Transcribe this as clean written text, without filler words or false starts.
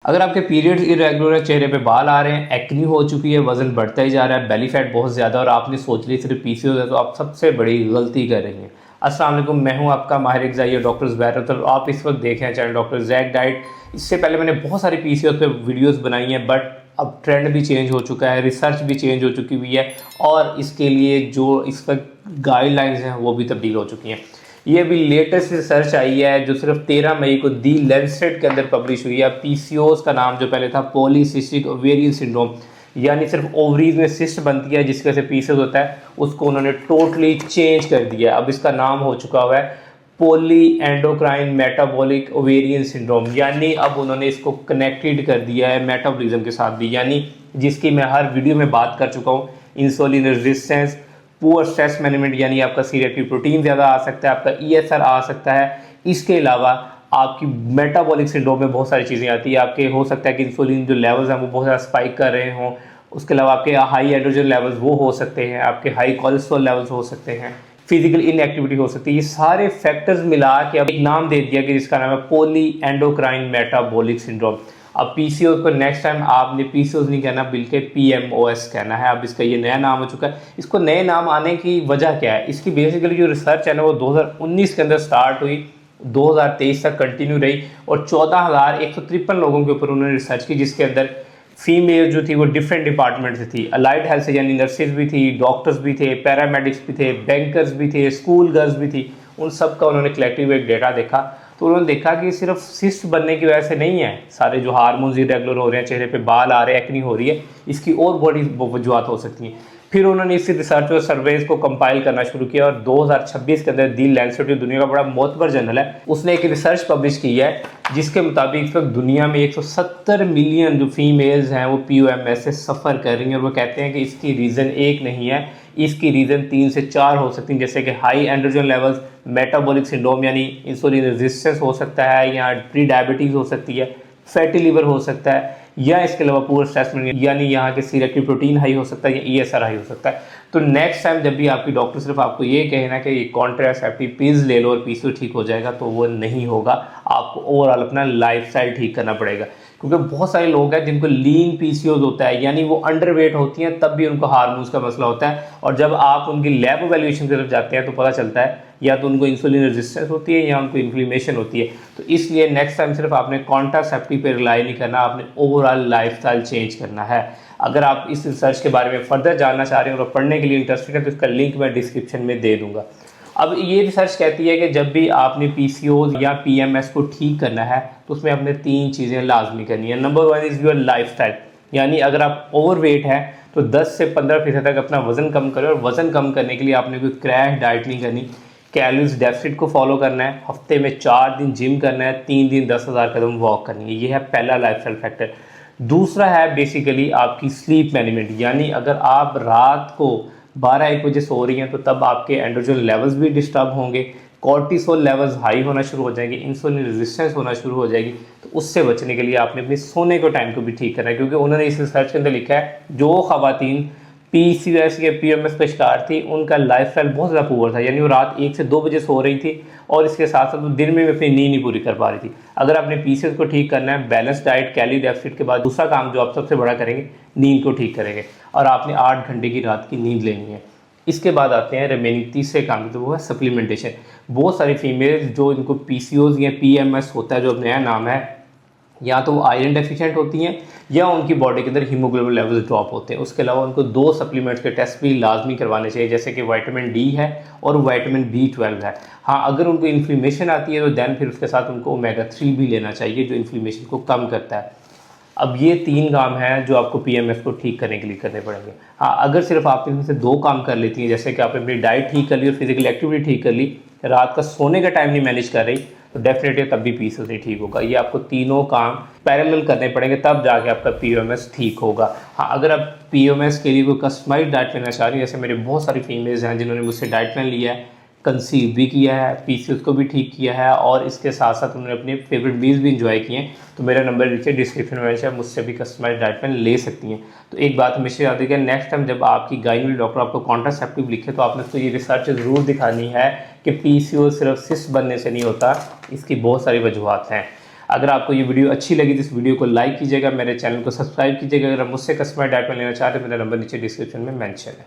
अगर आपके periods irregular है, चेहरे पे बाल आ रहे हैं, एक्नी हो चुकी है, वजन बढ़ता ही जा रहा है, बेली फैट बहुत ज़्यादा और आपने सोच ली सिर्फ पीसीओएस है, तो आप सबसे बड़ी गलती कर रही हैं। अस्सलाम वालेकुम, मैं हूं आपका माहिर ग़िज़ाई डॉक्टर ज़ुबैर। तो आप इस वक्त देख रहे हैं चैनल डॉक्टर ज़ैक डाइट। इससे पहले मैंने बहुत सारी पीसीओएस पे वीडियोस बनाई हैं, बट अब ट्रेंड भी चेंज हो चुका है, रिसर्च भी चेंज हो चुकी हुई है और इसके लिए जो इस वक्त गाइडलाइंस हैं वो भी तब्दील हो चुकी हैं। ये अभी लेटेस्ट रिसर्च आई है जो सिर्फ 13 मई को दी लैंसेट के अंदर पब्लिश हुई है। पीसीओएस का नाम जो पहले था पॉलीसिस्टिक ओवेरियन सिंड्रोम, यानी सिर्फ ओवरीज में सिस्ट बनती है जिसकी वजह से पीसीओएस होता है, उसको उन्होंने टोटली चेंज कर दिया। अब इसका नाम हो चुका हुआ है पोली एंडोक्राइन मेटाबॉलिक ओवेरियन सिंड्रोम, यानी अब उन्होंने इसको कनेक्टेड कर दिया है मेटाबॉलिज्म के साथ भी, यानी जिसकी मैं हर वीडियो में बात कर चुका हूँ। Insulin resistance, poor stress management, यानी आपका सीरेक्टिव प्रोटीन ज़्यादा आ सकता है, आपका ईएसआर आ सकता है। इसके अलावा आपकी मेटाबॉलिक सिंड्रोम में बहुत सारी चीज़ें आती है। आपके हो सकता है कि इंसुलिन जो लेवल्स हैं वो बहुत ज़्यादा स्पाइक कर रहे हों। उसके अलावा आपके हाई एंड्रोजन लेवल्स वो हो सकते हैं, आपके हाई कोलेस्ट्रॉल लेवल्स हो सकते हैं, फिजिकल इनएक्टिविटी हो सकती है। ये सारे फैक्टर्स मिला के अब एक नाम दे दिया कि जिसका नाम है पॉली एंडोक्राइन मेटाबॉलिक सिंड्रोम। अब पीसीओएस को नेक्स्ट टाइम आपने पीसीओएस नहीं कहना बल्कि पीएमओएस कहना है। अब इसका ये नया नाम हो चुका है। इसको नए नाम आने की वजह क्या है? इसकी बेसिकली जो रिसर्च है ना वो 2019 के अंदर स्टार्ट हुई, 2023 तक कंटिन्यू रही और 14,153 लोगों के ऊपर उन्होंने रिसर्च की, जिसके अंदर फीमेल जो थी वो डिफरेंट डिपार्टमेंट से थी। अलाइड हेल्थ से यानी नर्सेज भी थी, डॉक्टर्स भी थे, पैरामेडिक्स भी थे, बैंकर्स भी थे, स्कूल गर्ल्स भी थी। उन सब का उन्होंने कलेक्टिव एक डेटा देखा तो उन्होंने देखा कि सिर्फ सिस्ट बनने की वजह से नहीं है, सारे जो हार्मोन्स इरेगुलर हो रहे हैं, चेहरे पे बाल आ रहे हैं, एक्नी हो रही है, इसकी और बड़ी वजूहत हो सकती हैं। फिर उन्होंने इसी रिसर्च और सर्वेज को कंपाइल करना शुरू किया और 2026 के अंदर दी लैंसेट, दुनिया का बड़ा मोतबर जर्नल है, उसने एक रिसर्च पब्लिश की है जिसके मुताबिक इस वक्त दुनिया में 170 मिलियन जो फीमेल्स हैं वो पीओएमएस से सफ़र कर रही हैं। और वो कहते हैं कि इसकी रीज़न एक नहीं है, इसकी रीज़न 3 से 4 हो सकती हैं, जैसे कि high androgen levels, metabolic syndrome यानी इंसुलिन रेजिस्टेंस हो सकता है, या प्री डायबिटीज़ हो सकती है, फैटी लिवर हो सकता है, या इसके अलावा पुअर स्ट्रेस यानी यहाँ के सीरेक्टिव प्रोटीन हाई हो सकता है या ईएसआर हाई हो सकता है। तो नेक्स्ट टाइम जब भी आपकी डॉक्टर सिर्फ आपको ये कहे ना कि ये कॉन्ट्रासेप्टिव पिल्स ले लो और पीसीओएस ठीक हो जाएगा, तो वो नहीं होगा। आपको ओवरऑल अपना लाइफस्टाइल ठीक करना पड़ेगा, क्योंकि बहुत सारे लोग हैं जिनको लीन पीसीओएस होता है, यानी वो अंडरवेट होती हैं, तब भी उनको हार्मोन्स का मसला होता है। और जब आप उनकी लैब एवेल्यूएशन की तरफ जाते हैं तो पता चलता है या तो उनको इंसुलिन रेजिस्टेंस होती है या उनको इन्फ्लेमेशन होती है। तो इसलिए नेक्स्ट टाइम सिर्फ आपने कॉन्ट्रासेप्टिव पे रिलाई नहीं करना, आपने ओवरऑल लाइफस्टाइल चेंज करना है। अगर आप इस रिसर्च के बारे में फर्दर जानना चाह रहे हैं और पढ़ने के लिए इंटरेस्टेड हैं तो इसका लिंक मैं डिस्क्रिप्शन में दे दूंगा। अब ये रिसर्च कहती है कि जब भी आपने पीसीओएस या पीएमएस को ठीक करना है तो उसमें आपने 3 चीज़ें लाजमी करनी है। नंबर 1 इज़ योर लाइफस्टाइल, यानी अगर आप ओवरवेट हैं तो 10 से 15% तक अपना वज़न कम करें। और वज़न कम करने के लिए आपने कोई क्रैश डाइट नहीं करनी, कैलोरीज डेफिसिट को फॉलो करना है, हफ्ते में 4 दिन जिम करना है, 3 दिन 10,000 कदम वॉक करनी है। ये है पहला लाइफस्टाइल फैक्टर। दूसरा है बेसिकली आपकी स्लीप मैनेजमेंट, यानी अगर आप रात को 12-1 बजे सो रही हैं तो तब आपके एंड्रोजन लेवल्स भी डिस्टर्ब होंगे, कॉर्टिसोल लेवल्स हाई होना शुरू हो जाएंगे, इंसुलिन रेजिस्टेंस होना शुरू हो जाएगी। तो उससे बचने के लिए आपने अपने सोने के टाइम को भी ठीक करना है, क्योंकि उन्होंने इस रिसर्च के अंदर लिखा है जो ख़वातीन पीसीओएस या पीएमएस का शिकार थी उनका लाइफस्टाइल बहुत ज़्यादा पुअर था, यानी वो रात 1 से 2 बजे सो रही थी और इसके साथ साथ वो दिन में भी अपनी नींद नहीं पूरी कर पा रही थी। अगर आपने पीसीओएस को ठीक करना है, बैलेंस डाइट, कैलोरी डेफिसिट के बाद दूसरा काम जो आप सबसे बड़ा करेंगे, नींद को ठीक करेंगे और आपने 8 घंटे की रात की नींद लेनी है। इसके बाद आते हैं रिमेनिंग तीसरे काम, तो वो है सप्लीमेंटेशन। बहुत सारी फीमेल्स जो इनको पीसीओएस या पीएमएस होता है, जो नया नाम है, या तो वो आयरन डेफिशिएंट होती हैं या उनकी बॉडी के अंदर हीमोग्लोबिन लेवल्स ड्रॉप होते हैं। उसके अलावा उनको 2 सप्लीमेंट्स के टेस्ट भी लाजमी करवाने चाहिए, जैसे कि विटामिन डी है और विटामिन B12 है। हाँ, अगर उनको इन्फ्लेमेशन आती है तो दैन फिर उसके साथ उनको ओमेगा 3 भी लेना चाहिए जो इन्फ्लेमेशन को कम करता है। अब ये 3 काम हैं जो आपको पीएमएस को ठीक करने के लिए करने पड़ेंगे। हाँ, अगर सिर्फ आप इनमें से 2 काम कर लेती हैं, जैसे कि आपने अपनी डाइट ठीक कर ली और फिजिकल एक्टिविटी ठीक कर ली, रात का सोने का टाइम नहीं मैनेज कर रही, तो डेफिनेटली तब भी पीसीओएस नहीं ठीक होगा। ये आपको तीनों काम पैरेलल करने पड़ेंगे, तब जाके आपका पीओएमएस ठीक होगा। हाँ, अगर आप पीओएमएस के लिए कोई कस्टमाइज्ड डाइट लेना चाह रही हैं, जैसे मेरे बहुत सारी फीमेल्स हैं जिन्होंने मुझसे डाइट प्लान लिया है, कंसीव भी किया है, पीसीओएस को भी ठीक किया है और इसके साथ साथ उन्होंने अपने फेवरेट मील्स भी इंजॉय किए हैं, तो मेरा नंबर नीचे डिस्क्रिप्शन में है, मुझसे भी कस्टमाइज्ड डाइट प्लान ले सकती हैं। तो एक बात हमेशा याद रखिए, नेक्स्ट टाइम जब आपकी गाइनी डॉक्टर आपको कॉन्ट्रासेप्टिव लिखे तो आपने उसको ये रिसर्च ज़रूर दिखानी है कि पीसीओएस सिर्फ सिस्ट बनने से नहीं होता, इसकी बहुत सारी वजूहत हैं। अगर आपको ये वीडियो अच्छी लगी तो इस वीडियो को लाइक कीजिएगा, मेरे चैनल को सब्सक्राइब कीजिएगा। अगर आप मुझसे कस्टमर डाइट में लेना चाहते हैं, मेरा नंबर नीचे डिस्क्रिप्शन में मेंशन है।